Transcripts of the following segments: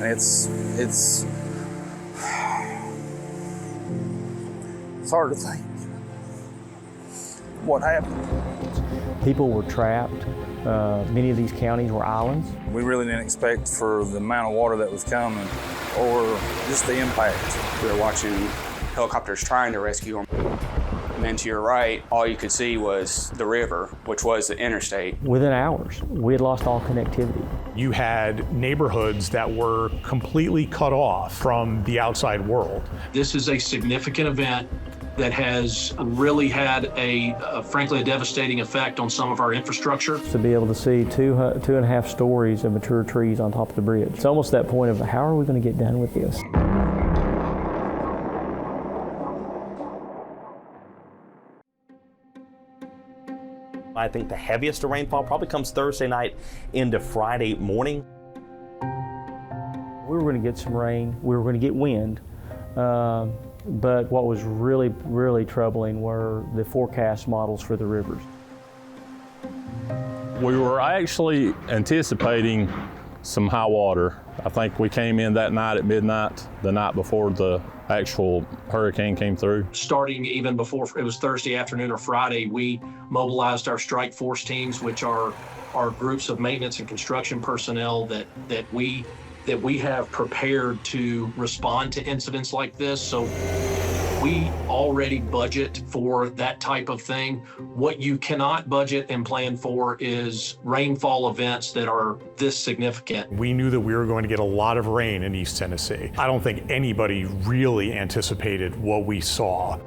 and it's hard to think what happened. People were trapped. Many of these counties were islands. We really didn't expect for the amount of water that was coming or just the impact. We were watching helicopters trying to rescue them. And then to your right, all you could see was the river, which was the interstate. Within hours, we had lost all connectivity. You had neighborhoods that were completely cut off from the outside world. This is a significant event that has really had frankly, a devastating effect on some of our infrastructure. To be able to see two and a half stories of mature trees on top of the bridge, it's almost that point of how are we going to get done with this? I think the heaviest of rainfall probably comes Thursday night into Friday morning. We were going to get some rain, we were going to get wind, but what was really, really troubling were the forecast models for the rivers. We were actually anticipating some high water. I think we came in that night at midnight, the night before the actual hurricane came through. Starting even before it was Thursday afternoon or Friday, we mobilized our strike force teams, which are groups of maintenance and construction personnel that we have prepared to respond to incidents like this. So we already budget for that type of thing. What you cannot budget and plan for is rainfall events that are this significant. We knew that we were going to get a lot of rain in East Tennessee. I don't think anybody really anticipated what we saw.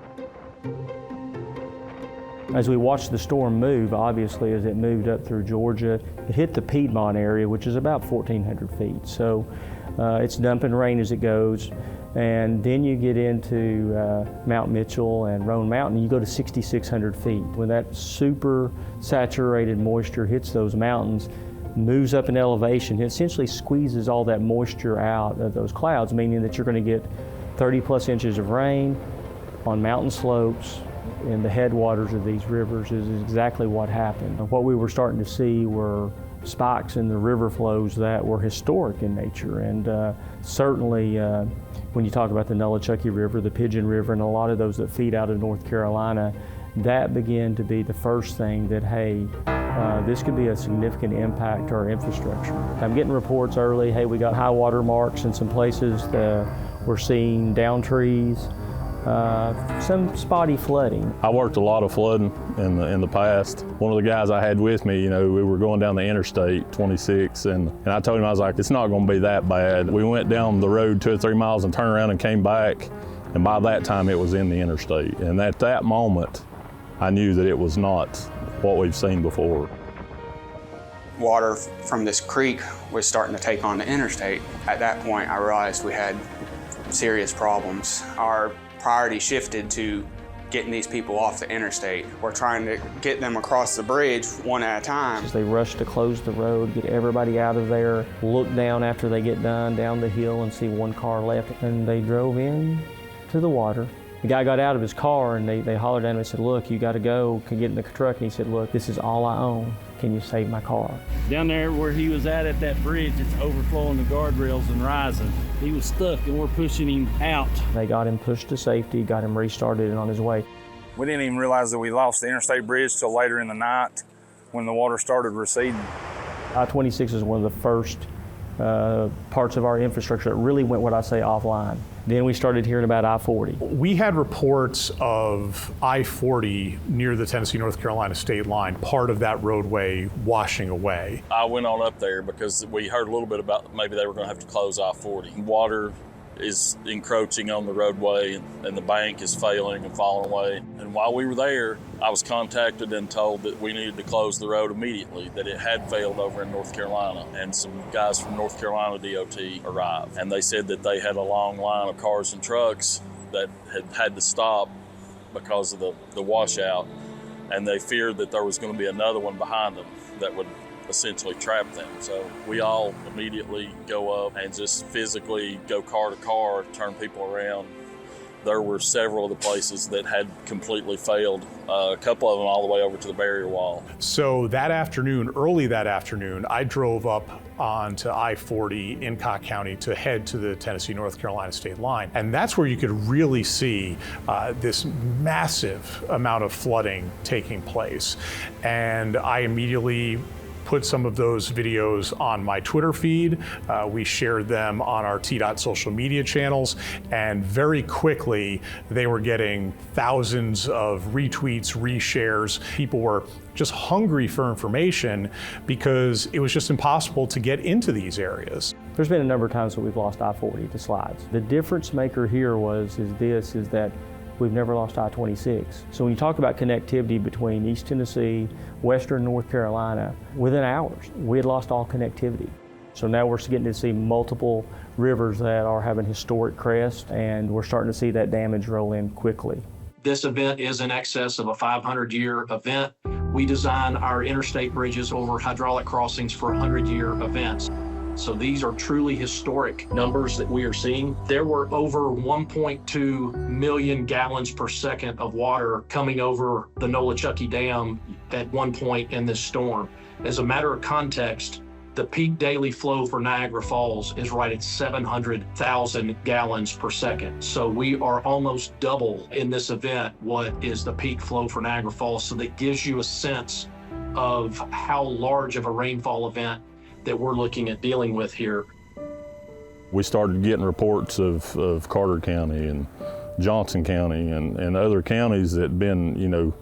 As we watched the storm move, obviously, as it moved up through Georgia, it hit the Piedmont area, which is about 1,400 feet. So it's dumping rain as it goes. And then you get into Mount Mitchell and Roan Mountain, you go to 6,600 feet. When that super saturated moisture hits those mountains, moves up in elevation, it essentially squeezes all that moisture out of those clouds, meaning that you're going to get 30 plus inches of rain on mountain slopes in the headwaters of these rivers is exactly what happened. What we were starting to see were spikes in the river flows that were historic in nature, and certainly when you talk about the Nolichucky River, the Pigeon River, and a lot of those that feed out of North Carolina, that began to be the first thing that, hey, this could be a significant impact to our infrastructure. I'm getting reports early, hey, we got high water marks in some places, we're seeing down trees, some spotty flooding. I worked a lot of flooding in the past. One of the guys I had with me, we were going down the Interstate 26, and I told him, I was like, it's not going to be that bad. We went down the road 2 or 3 miles and turned around and came back, and by that time it was in the interstate. And at that moment, I knew that it was not what we've seen before. Water from this creek was starting to take on the interstate. At that point, I realized we had serious problems. Our priority shifted to getting these people off the interstate. We're trying to get them across the bridge one at a time. They rush to close the road, get everybody out of there, look down after they get done, down the hill and see one car left, and they drove in to the water. The guy got out of his car and they hollered at him and said, look, you got to go, can get in the truck. And he said, look, this is all I own. Can you save my car? Down there where he was at that bridge, it's overflowing the guardrails and rising. He was stuck and we're pushing him out. They got him pushed to safety, got him restarted and on his way. We didn't even realize that we lost the interstate bridge till later in the night when the water started receding. I-26 is one of the first parts of our infrastructure that really went, what I say, offline. Then we started hearing about I-40. We had reports of I-40 near the Tennessee-North Carolina state line, part of that roadway washing away. I went on up there because we heard a little bit about maybe they were going to have to close I-40. Water is encroaching on the roadway and the bank is failing and falling away. And while we were there, I was contacted and told that we needed to close the road immediately, that it had failed over in North Carolina. And some guys from North Carolina DOT arrived. And they said that they had a long line of cars and trucks that had to stop because of the washout. And they feared that there was going to be another one behind them that would essentially trap them. So we all immediately go up and just physically go car to car, turn people around, there were several of the places that had completely failed, a couple of them all the way over to the barrier wall. So that afternoon, early that afternoon, I drove up onto I-40 in Cocke County to head to the Tennessee-North Carolina state line. And that's where you could really see this massive amount of flooding taking place. And I immediately put some of those videos on my Twitter feed. We shared them on our TDOT social media channels, and very quickly they were getting thousands of retweets, reshares. People were just hungry for information because it was just impossible to get into these areas. There's been a number of times that we've lost I-40 to slides. The difference maker here is that we've never lost I-26. So when you talk about connectivity between East Tennessee, Western North Carolina, within hours, we had lost all connectivity. So now we're getting to see multiple rivers that are having historic crests, and we're starting to see that damage roll in quickly. This event is in excess of a 500-year event. We design our interstate bridges over hydraulic crossings for 100-year events. So these are truly historic numbers that we are seeing. There were over 1.2 million gallons per second of water coming over the Nolichucky Dam at one point in this storm. As a matter of context, the peak daily flow for Niagara Falls is right at 700,000 gallons per second. So we are almost double in this event what is the peak flow for Niagara Falls. So that gives you a sense of how large of a rainfall event that we're looking at dealing with here. We started getting reports of Carter County and Johnson County and other counties that had been,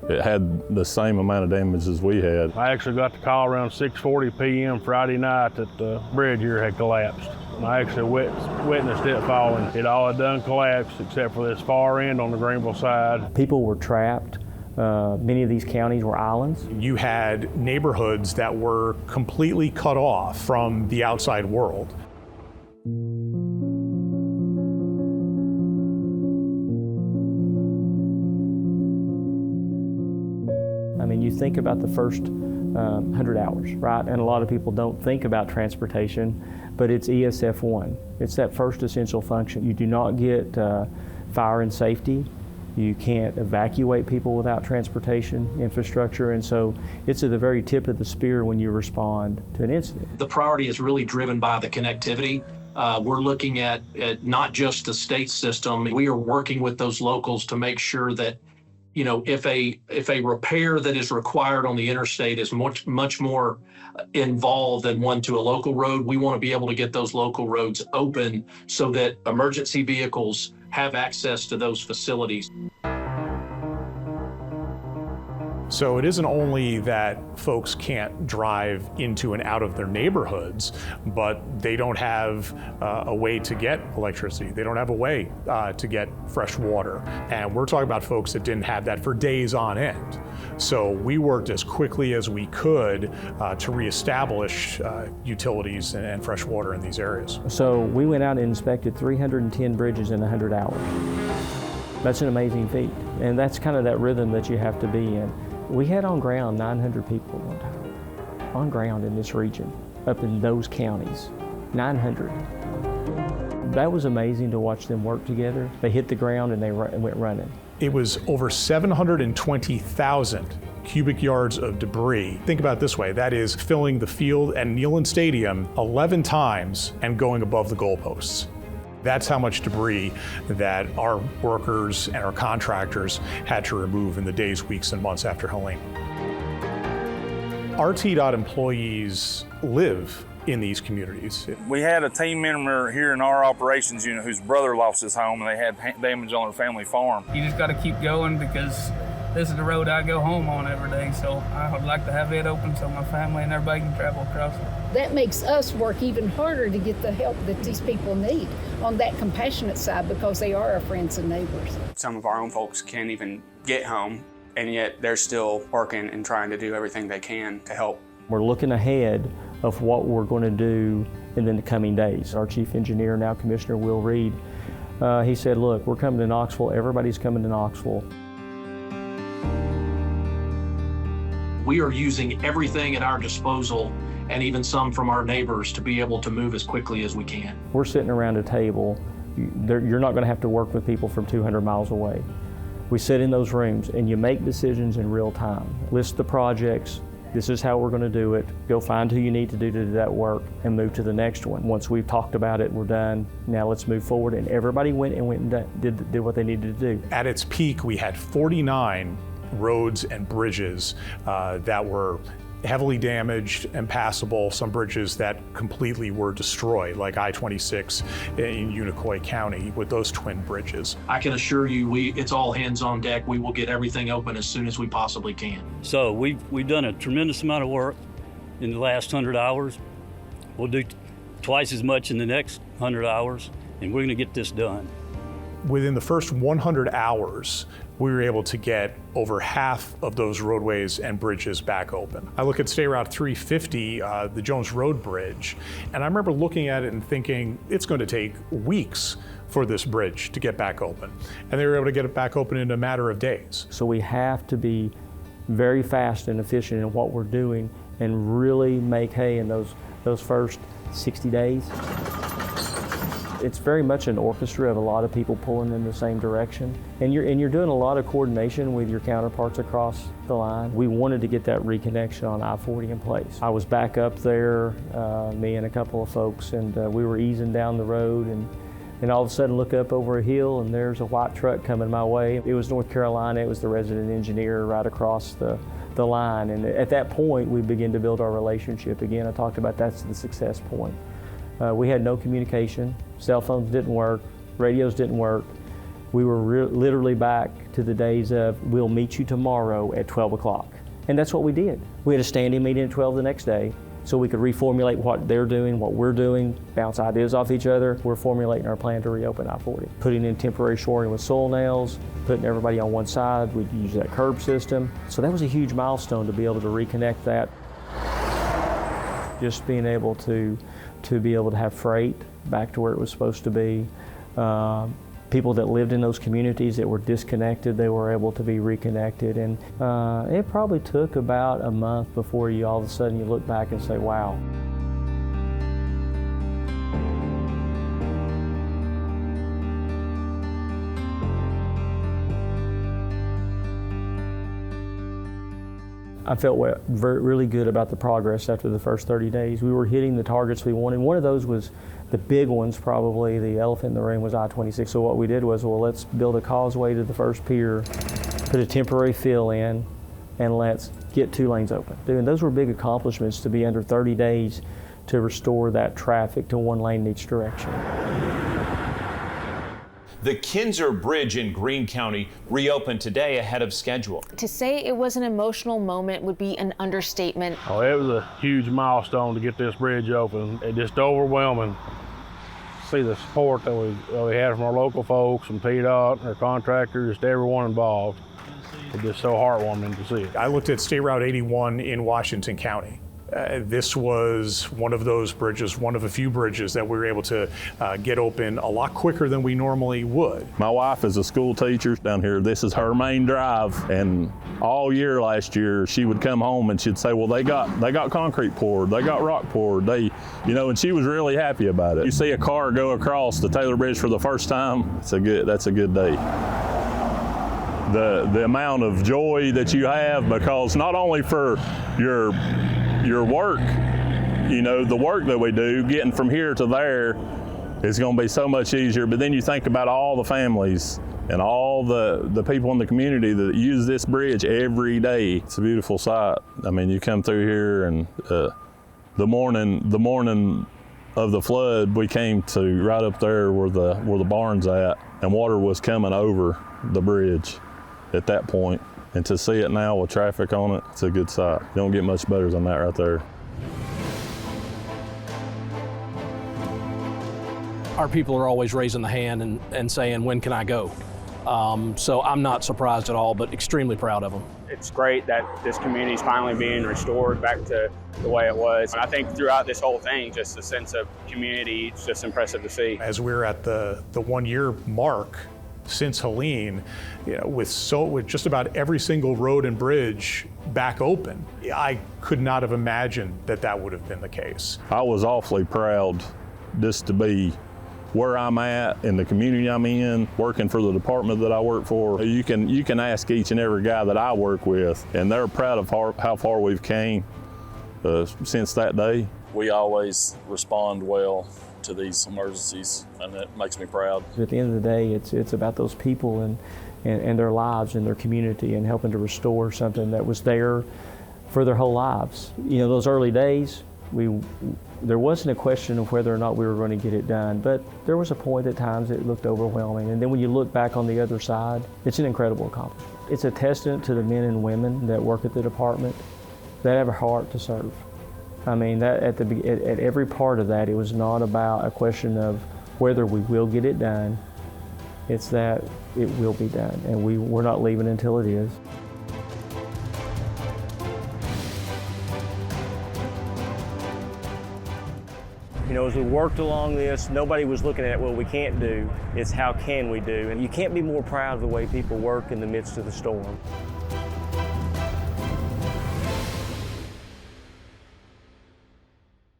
it had the same amount of damage as we had. I actually got the call around 6:40 p.m. Friday night that the bridge here had collapsed. I actually witnessed it falling. It all had done collapsed except for this far end on the Greenville side. People were trapped. Many of these counties were islands. You had neighborhoods that were completely cut off from the outside world. I mean, you think about the first 100 hours, right? And a lot of people don't think about transportation, but it's ESF1. It's that first essential function. You do not get fire and safety. You can't evacuate people without transportation infrastructure, and so it's at the very tip of the spear when you respond to an incident. The priority is really driven by the connectivity. We're looking at not just the state system. We are working with those locals to make sure that, if a repair that is required on the interstate is much more involved than one to a local road, we want to be able to get those local roads open so that emergency vehicles have access to those facilities. So it isn't only that folks can't drive into and out of their neighborhoods, but they don't have a way to get electricity. They don't have a way to get fresh water. And we're talking about folks that didn't have that for days on end. So we worked as quickly as we could to reestablish utilities and fresh water in these areas. So we went out and inspected 310 bridges in 100 hours. That's an amazing feat. And that's kind of that rhythm that you have to be in. We had on ground 900 people one time, on ground in this region, up in those counties, 900. That was amazing to watch them work together. They hit the ground and they went running. It was over 720,000 cubic yards of debris. Think about it this way, that is filling the field at Neyland Stadium 11 times and going above the goalposts. That's how much debris that our workers and our contractors had to remove in the days, weeks, and months after Helene. Our TDOT employees live in these communities. We had a team member here in our operations unit whose brother lost his home and they had damage on their family farm. You just got to keep going because this is the road I go home on every day, so I would like to have it open so my family and everybody can travel across it. That makes us work even harder to get the help that these people need on that compassionate side because they are our friends and neighbors. Some of our own folks can't even get home, and yet they're still working and trying to do everything they can to help. We're looking ahead of what we're going to do in the coming days. Our chief engineer, now Commissioner Will Reed, he said, look, we're coming to Knoxville, everybody's coming to Knoxville. We are using everything at our disposal and even some from our neighbors to be able to move as quickly as we can. We're sitting around a table You're not going to have to work with people from 200 miles away. We sit in those rooms and you make decisions in real time. List the projects. This is how we're going to do it. Go find who you need to do that work and move to the next one. Once we've talked about it, we're done. Now let's move forward. And everybody went and did what they needed to do. At its peak, we had 49 roads and bridges that were heavily damaged, impassable, some bridges that completely were destroyed, like I-26 in Unicoi County with those twin bridges. I can assure you, it's all hands on deck. We will get everything open as soon as we possibly can. So we've done a tremendous amount of work in the last 100 hours. We'll do twice as much in the next 100 hours, and we're going to get this done. Within the first 100 hours, we were able to get over half of those roadways and bridges back open. I look at State Route 350, the Jones Road Bridge, and I remember looking at it and thinking, it's going to take weeks for this bridge to get back open. And they were able to get it back open in a matter of days. So we have to be very fast and efficient in what we're doing and really make hay in those first 60 days. It's very much an orchestra of a lot of people pulling in the same direction. And you're doing a lot of coordination with your counterparts across the line. We wanted to get that reconnection on I-40 in place. I was back up there, me and a couple of folks, and we were easing down the road, and all of a sudden look up over a hill and there's a white truck coming my way. It was North Carolina, it was the resident engineer right across the line. And at that point, we began to build our relationship again. I talked about that's the success point. We had no communication. Cell phones didn't work. Radios didn't work. We were literally back to the days of, we'll meet you tomorrow at 12 o'clock. And that's what we did. We had a standing meeting at 12 the next day so we could reformulate what they're doing, what we're doing, bounce ideas off each other. We're formulating our plan to reopen I-40. Putting in temporary shoring with soil nails, putting everybody on one side. We'd use that curb system. So that was a huge milestone to be able to reconnect that. Just being able to be able to have freight back to where it was supposed to be. People that lived in those communities that were disconnected, they were able to be reconnected. And it probably took about a month before you all of a sudden you look back and say, wow. I felt really good about the progress after the first 30 days. We were hitting the targets we wanted. One of those was the big ones, probably the elephant in the room, was I-26. So what we did was, well, let's build a causeway to the first pier, put a temporary fill in, and let's get 2 lanes open. And those were big accomplishments to be under 30 days to restore that traffic to 1 lane in each direction. The Kinser Bridge in Greene County reopened today ahead of schedule. To say it was an emotional moment would be an understatement. Oh, it was a huge milestone to get this bridge open. It's just overwhelming. See the support that we had from our local folks, from PDOT, our contractors, just everyone involved. It's just so heartwarming to see it. I looked at State Route 81 in Washington County. This was one of those bridges, one of a few bridges that we were able to get open a lot quicker than we normally would. My wife is a school teacher down here. This is her main drive, and all year last year she would come home and she'd say, well, they got concrete poured, they got rock poured, and she was really happy about it. You see a car go across the Taylor Bridge for the first time, that's a good day. The amount of joy that you have, because not only for your work, the work that we do, getting from here to there is going to be so much easier, but then you think about all the families and all the people in the community that use this bridge every day. It's a beautiful sight. I mean, you come through here and the morning of the flood, we came to right up there where the barn's at, and water was coming over the bridge at that point. And to see it now with traffic on it, it's a good sight. You don't get much better than that right there. Our people are always raising the hand and saying, when can I go? So I'm not surprised at all, but extremely proud of them. It's great that this community is finally being restored back to the way it was. And I think throughout this whole thing, just a sense of community, it's just impressive to see. As we're at the 1 year mark since Helene, with just about every single road and bridge back open, I could not have imagined that would have been the case. I was awfully proud just to be where I'm at, in the community I'm in, working for the department that I work for. You can ask each and every guy that I work with, and they're proud of how far we've came since that day. We always respond well to these emergencies, and that makes me proud. At the end of the day, it's about those people and their lives and their community and helping to restore something that was there for their whole lives. You know, those early days, there wasn't a question of whether or not we were going to get it done, but there was a point at times it looked overwhelming. And then when you look back on the other side, it's an incredible accomplishment. It's a testament to the men and women that work at the department that have a heart to serve. I mean, that at every part of that, it was not about a question of whether we will get it done. It's that it will be done, and we're not leaving until it is. You know, as we worked along this, nobody was looking at what we can't do. It's how can we do, and you can't be more proud of the way people work in the midst of the storm.